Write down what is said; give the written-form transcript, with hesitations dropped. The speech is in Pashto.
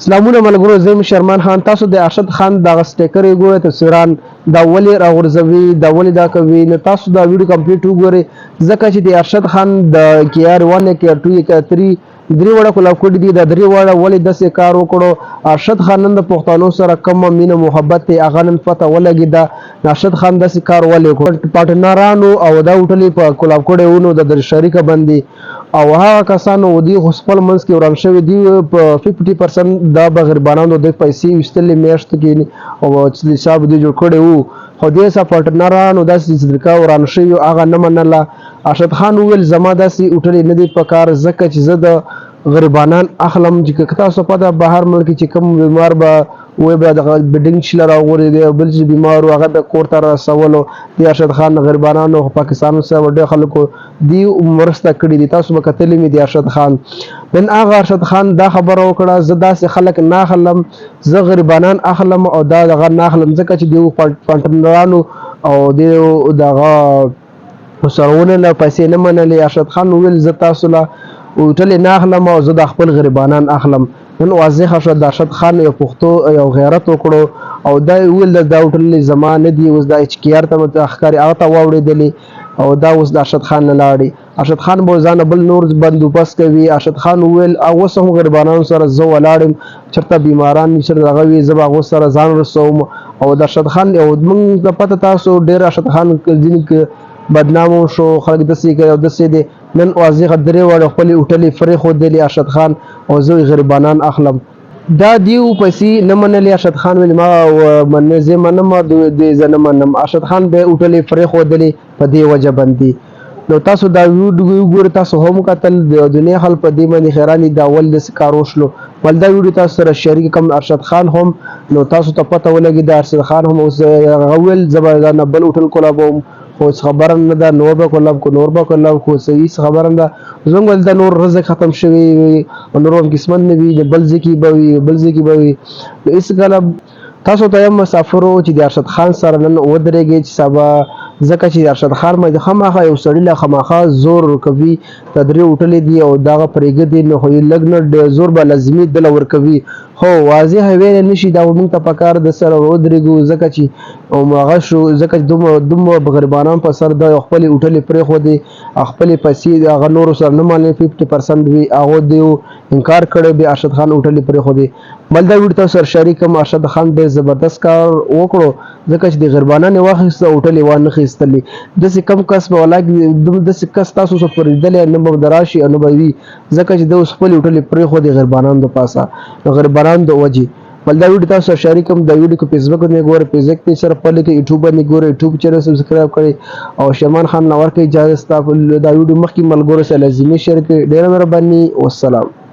سلامونه ملګرو، زه یم شرمان خان. تاسو د ارشد خان دغه سټیکر وګورئ، تصویران دا ولې راغورځوي، دا ولې دا کوي. نو تاسو دا ویډیو کمپلیټ وګورئ، ځکه چې د ارشد خان د KR1 KR2 KR3 درې وړه کولاو کړي دي. دا درې وړه ولې داسې کار وکړو. ارشد خان نن د پښتنو سره کومه مینه محبت دی هغه نن پته ولګېده. ارشد خان داسې کار ولې وکړو. پارټنرانو او دا هوټلې په کولاو کړی وو، نو د شریکه باندې او هغه کسانو دی خو خپل منځ کې وران شوي دي په 50% دا به غریبانو د پیسې ویستلې میاشتو کې او چې حساب دی جوړ کړی وو، خو دې څه پارټنرانو داسې صدقه وران شوي هغه نه منله. ارشد خان وویل زما داسې هوټلې نه دي په کار، ځکه چې زه د غریبانان اخلم. چې تاسو پته بهر ملک چې کوم بیمار به وای به د بډینګ شل راغوري دی، بل چې بیمار هغه د کور ته رسولو. د ارشد خان غریبانو پاکستان سره ډېر خلکو دی مرسته کړې دي. تاسو به کتلې مې د ارشد خان نن هغه ارشد خان دا خبره وکړه، زه داسې خلک نه اخلم، زه غریبانان اخلم او دا دغه نه اخلم، ځکه چې دیو پارټنرانو او دیو دغه سرونه له پیسې نه منلې. ارشد خان وویل زه تاسو له هوټلې نه اخلم او زه د خپل غریبانان اخلم. نن واضح شو د ارشد خان یو پښتو یو غیرت وکړو او دا ویل دا هوټلې زما نه دي، اوس دا HKR ته متأخر هغه ته واوړېدلې او دا اوس د ارشد خان نه لاړې. ارشد خان به ځان بل نور بندوبست کوي. ارشد خان وویل اوس هم غریبانو سره زه ولاړم، چېرته بیماران چېرته هغه وي زه به هغو سره ځان رسوم. او د ارشد خان یو موږ د پته تاسو ډېر ارشد خان ځینې بدنامو شو، خلک داسې کوي او داسې دی. نن واضح درې وړه خپلې هوټلې پرېښودلې ارشد خان او زه غریبانان اخلم. دا دیو پیسې نه منلې. ارشد خان ویل ما زه منم زه نه منم. ارشد خان به هوټلې پرېښودلې په دې وجه باندې. نو تاسو دا ویډیو ګورئ، تاسو هم کتل د دنیا خلک په دې باندې حیران دي دا ول داسې کار وشلو. ول دا ویډیو تاسو سره شریک کوم ارشد خان هم، نو تاسو ته پته ولګي د ارشد خان هم اوس هغه ویل زه به ځان بل هوټل کولاوم، خو خبره نه ده نور به کولاو کو نور به کولاو خو صحیح خبره نه ده. زموږ ول د نور رزق ختم شوی او نور هم قسمت نه وي، د بل ځکه به وي بل ځکه به وي. هیڅ کله تاسو ته یم مسافرو چې د ارشد خان سره نن ودرېږئ چې سبا، ځکه چې ارشد خان باندې خامخا یو سړي له خامخا زور ورکوي. دا درې هوټلې دي او دغه پرېږدي نو خو یې لږ نه زور به لازمي دله ورکوي. خو واضح ویلی نه شي دا موږ ته په کار د سره ودرېږو، ځکه چې هغه شو ځکه چې دومره غریبانان په سر د خپلې هوټلې پرېښودې، خپلې پیسې هغه نورو سره نه مالي 50% وي هغو دیو انکار کړی بیا ارشد خان هوټلې پرېښودې. بل دا ویډیو تاسو سره شریک کړم. ارشد خان ډېر زبردست کار وکړو، ځکه چې د غریبانان یې واخیسته هوټل یې وانه خیستلې. داسې کم کس به ولاګ داسې کس تاسو څه پرېږدلی نه به د راشي او نه به وي، ځکه چې ده اوس خپلې هوټل یې پرېښودې غریبانانو د پاسه د غریبانانو د وجې. بل دا ویډیو تاسو سره شریک کړم. دا ویډیو په فیسبوک باندې ګورئ، فیسبوک پیج سره فالو کړئ، یوټیوب باندې ګورئ، یوټیوب چینل سبسکرایب کړئ او شرمان خان نور کې اجازه ستا دا ویډیو مخکې ملګرو سره لازمي شریک کړئ. ډېره مهرباني، والسلام.